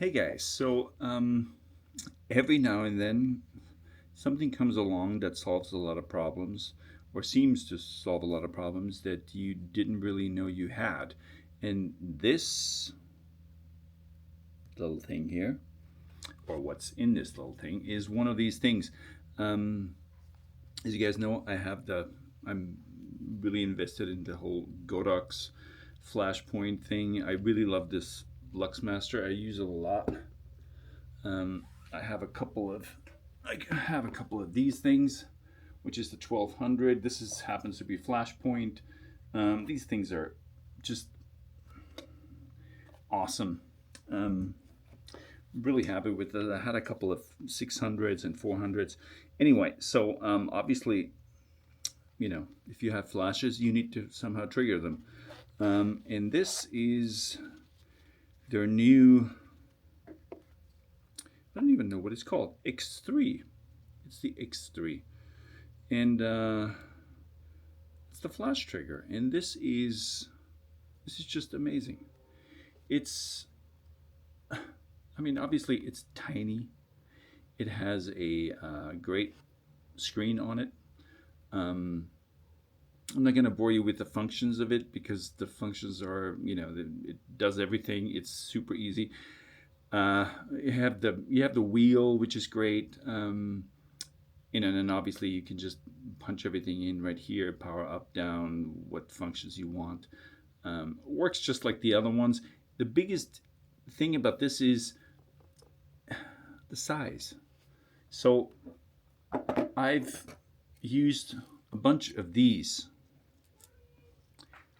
Hey guys, so every now and then something comes along that solves a lot of problems or seems to solve a lot of problems that you didn't really know you had. And this little thing here, or what's in this little thing, is one of these things. Um, as you guys know, I'm really invested in the whole Godox Flashpoint thing. I really love this Luxmaster. I use it a lot. Um, I have a couple of these things, which is the 1200. This is happens to be Flashpoint. These things are just awesome. Really happy with it. I had a couple of 600s and 400s. Anyway, so obviously, if you have flashes, you need to somehow trigger them. And this is their new, I don't even know what it's called, X3. It's the X3. And it's the flash trigger. And this is just amazing. It's, I mean, obviously it's tiny. It has a great screen on it. I'm not going to bore you with the functions of it because the functions are, it does everything. It's super easy. You have the wheel, which is great. And then obviously you can just punch everything in right here, power up, down, what functions you want. Works just like the other ones. The biggest thing about this is the size. So I've used a bunch of these,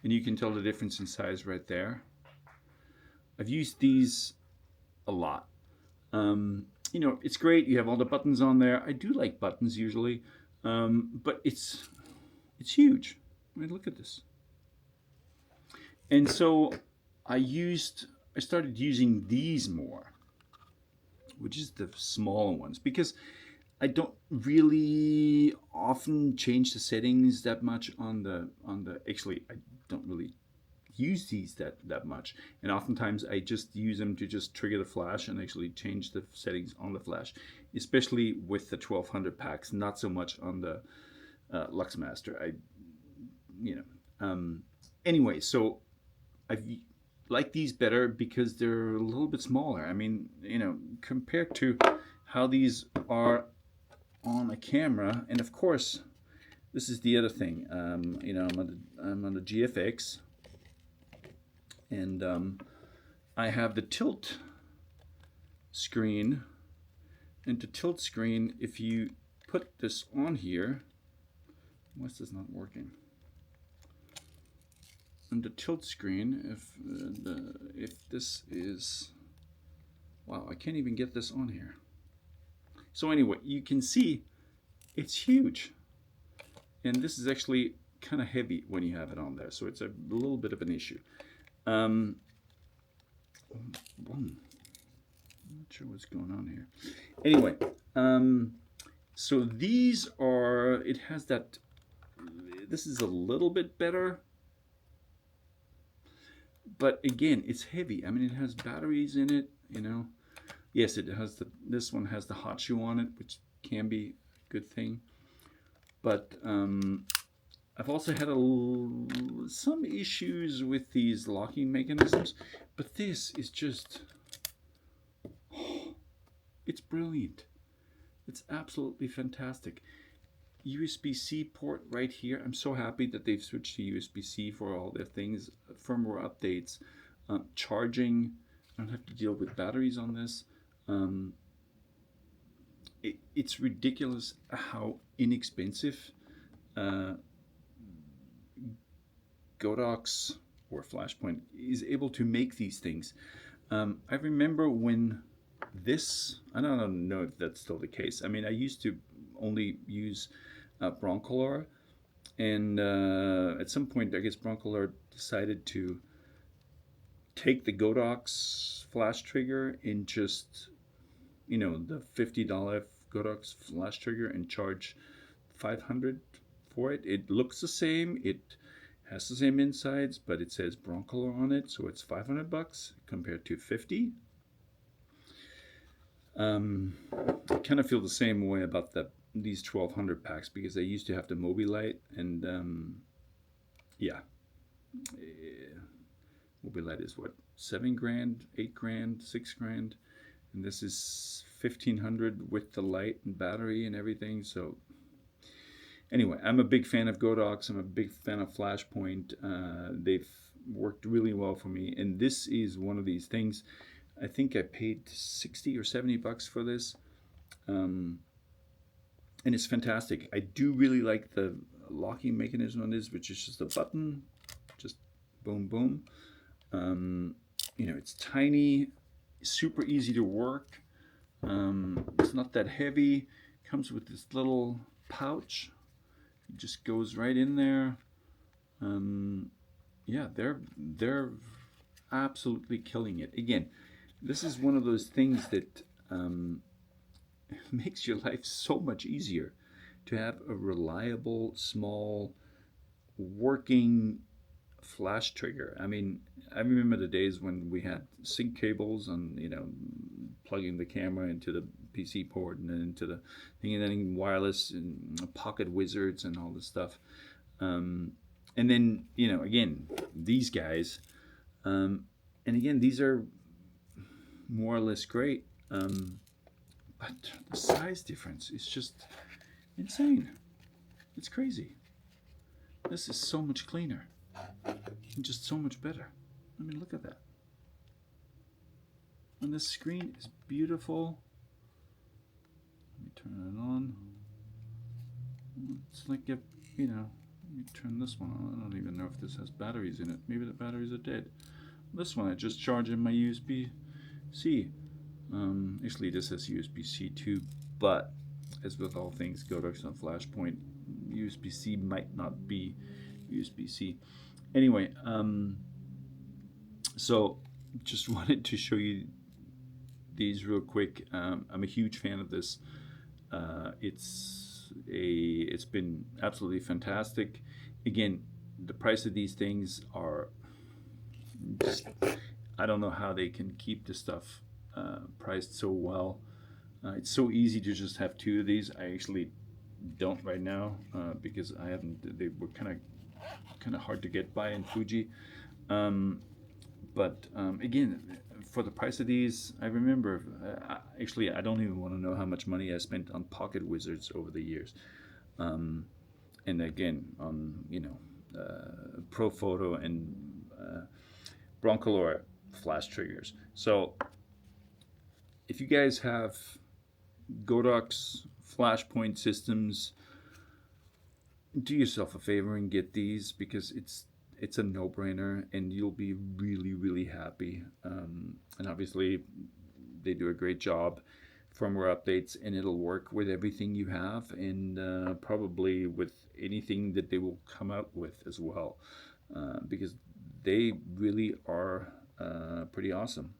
and you can tell the difference in size right there. I've used these a lot. It's great. You have all the buttons on there. I do like buttons usually, but it's huge. I mean, look at this. And so I started using these more, which is the smaller ones, because I don't really often change the settings that much on the actually I don't really use these that much, and oftentimes I just use them to just trigger the flash and actually change the settings on the flash, especially with the 1200 packs, not so much on the Luxmaster. Anyway, so I like these better because they're a little bit smaller. I mean, compared to how these are on a camera. And of course, this is the other thing. I'm on the GFX, and I have the tilt screen. And the tilt screen, if you put this on here, why is this not working? And the tilt screen, if this is, wow, I can't even get this on here. So anyway, you can see it's huge. And this is actually kind of heavy when you have it on there. So it's a little bit of an issue. I'm not sure what's going on here. Anyway, so these are, it has that, this is a little bit better. But again, it's heavy. I mean, it has batteries in it, Yes, it has this one has the hot shoe on it, which can be a good thing. But I've also had some issues with these locking mechanisms. But this is just, it's brilliant. It's absolutely fantastic. USB-C port right here. I'm so happy that they've switched to USB-C for all their things, firmware updates, charging. I don't have to deal with batteries on this. It's ridiculous how inexpensive Godox or Flashpoint is able to make these things. I remember when I don't know if that's still the case. I mean, I used to only use Broncolor, and at some point, I guess Broncolor decided to take the Godox flash trigger and just, the $50 Godox flash trigger and charge $500 for it. It looks the same. It has the same insides, but it says Broncolor on it, so it's $500 compared to $50. I kind of feel the same way about these 1200 packs, because I used to have the Mobilite, and yeah, Mobilite is what, 7 grand, 8 grand, 6 grand, and this is 1500 with the light and battery and everything. So anyway, I'm a big fan of Godox. I'm a big fan of Flashpoint. They've worked really well for me, and this is one of these things. I think I paid 60 or 70 bucks for this, and it's fantastic. I do really like the locking mechanism on this, which is just a button, just boom, boom. You know, it's tiny, super easy to work. It's not that heavy. Comes with this little pouch. It just goes right in there. Yeah, they're absolutely killing it. Again, this is one of those things that makes your life so much easier, to have a reliable, small, working flash trigger. I mean, I remember the days when we had sync cables and, you know, plugging the camera into the PC port and then into the thing, and then wireless and pocket wizards and all this stuff. And then, you know, again, these guys, and again, these are more or less great, but the size difference is just insane. It's crazy. This is so much cleaner and just so much better. I mean, look at that. And the screen is beautiful. Let me turn it on. It's like a, you know, let me turn this one on. I don't even know if this has batteries in it. Maybe the batteries are dead. This one I just charge in my USB-C. Actually, this has USB-C too, but as with all things Godox and Flashpoint, USB-C might not be USB-C. Anyway, so just wanted to show you these real quick. I'm a huge fan of this. It's been absolutely fantastic. Again, the price of these things are just, I don't know how they can keep this stuff priced so well. It's so easy to just have 2 of these. I actually don't right now because I haven't. They were kind of hard to get by in Fuji. But again, for the price of these, I remember, actually, I don't even want to know how much money I spent on pocket wizards over the years. And again, on, you know, Profoto and Broncolor flash triggers. So if you guys have Godox Flashpoint systems, do yourself a favor and get these, because it's a no-brainer and you'll be really, really happy. And obviously they do a great job, firmware updates, and it'll work with everything you have, and probably with anything that they will come out with as well, because they really are pretty awesome.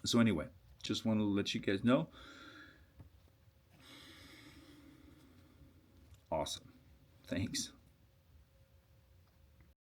So anyway, just want to let you guys know. Awesome. Thanks.